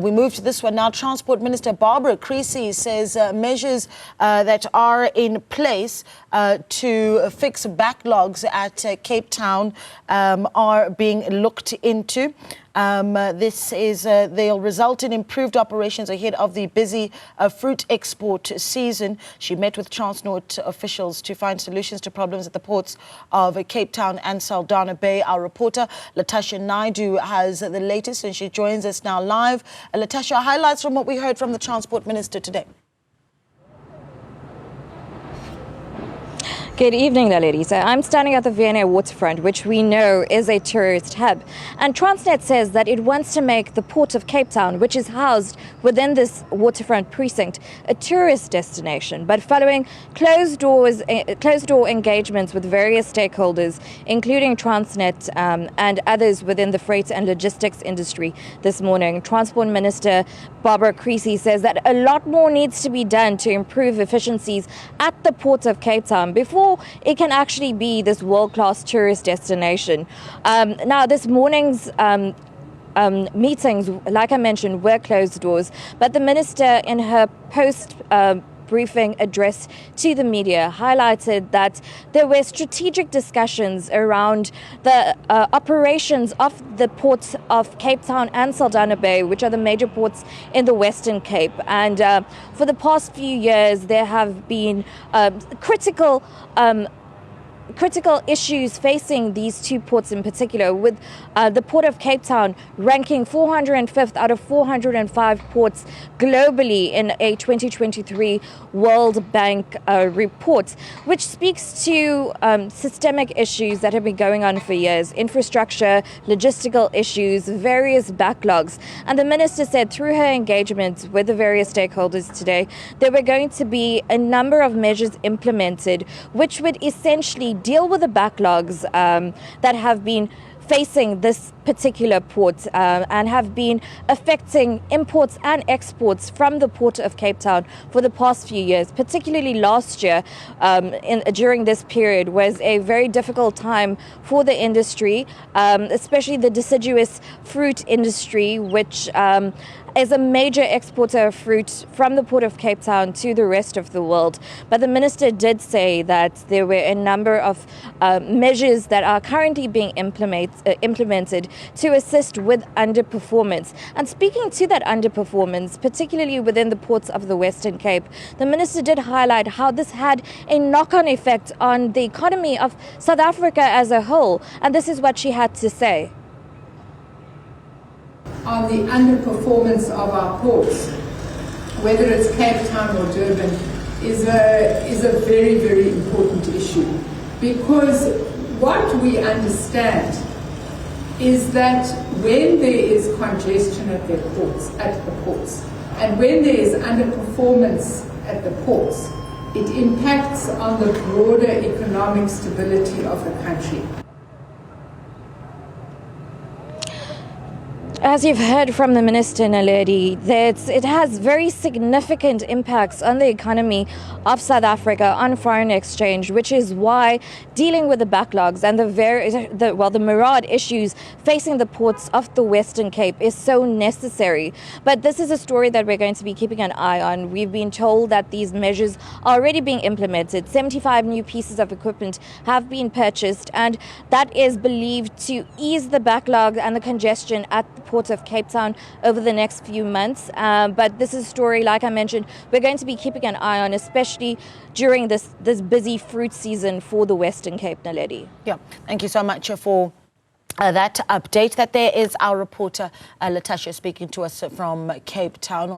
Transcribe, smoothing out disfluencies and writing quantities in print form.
We move to this one now. Transport Minister Barbara Creecy says measures that are in place to fix backlogs at Cape Town are being looked into. They'll result in improved operations ahead of the busy fruit export season. She met with Transnet officials to find solutions to problems at the ports of Cape Town and Saldanha Bay. Our reporter Latashia Naidoo has the latest and she joins us now live. Latashia, highlights from what we heard from the Transport Minister today. Good evening, ladies. I'm standing at the V&A waterfront, which we know is a tourist hub. And Transnet says that it wants to make the Port of Cape Town, which is housed within this waterfront precinct, a tourist destination. But following closed-door engagements with various stakeholders, including Transnet and others within the freight and logistics industry this morning, Transport Minister Barbara Creecy says that a lot more needs to be done to improve efficiencies at the Port of Cape Town before it can actually be this world-class tourist destination. Now, this morning's meetings, like I mentioned, were closed doors, but the minister in her post-briefing address to the media highlighted that there were strategic discussions around the operations of the ports of Cape Town and Saldanha Bay, which are the major ports in the Western Cape. And for the past few years, there have been critical issues facing these two ports in particular, with the Port of Cape Town ranking 405th out of 405 ports globally in a 2023 World Bank report, which speaks to systemic issues that have been going on for years: infrastructure, logistical issues, various backlogs. And the minister said through her engagement with the various stakeholders today, there were going to be a number of measures implemented which would essentially deal with the backlogs that have been facing this particular port and have been affecting imports and exports from the Port of Cape Town for the past few years. Particularly last year, during this period, was a very difficult time for the industry, especially the deciduous fruit industry, which is a major exporter of fruit from the Port of Cape Town to the rest of the world. But the minister did say that there were a number of measures that are currently being implemented to assist with underperformance. And speaking to that underperformance, particularly within the ports of the Western Cape, the minister did highlight how this had a knock-on effect on the economy of South Africa as a whole. And this is what she had to say. On the underperformance of our ports, whether it's Cape Town or Durban, is a very, very important issue, because what we understand is that when there is congestion at the ports, and when there is underperformance at the ports, it impacts on the broader economic stability of the country. As you've heard from the Minister, Naledi, that it has very significant impacts on the economy of South Africa, on foreign exchange, which is why dealing with the backlogs and the myriad issues facing the ports of the Western Cape is so necessary. But this is a story that we're going to be keeping an eye on. We've been told that these measures are already being implemented. 75 new pieces of equipment have been purchased, and that is believed to ease the backlog and the congestion at the Port of Cape Town over the next few months. But this is a story, like I mentioned, we're going to be keeping an eye on, especially during this busy fruit season for the Western Cape, Naledi. Yeah, thank you so much for that update. That there is our reporter, Latashia, speaking to us from Cape Town.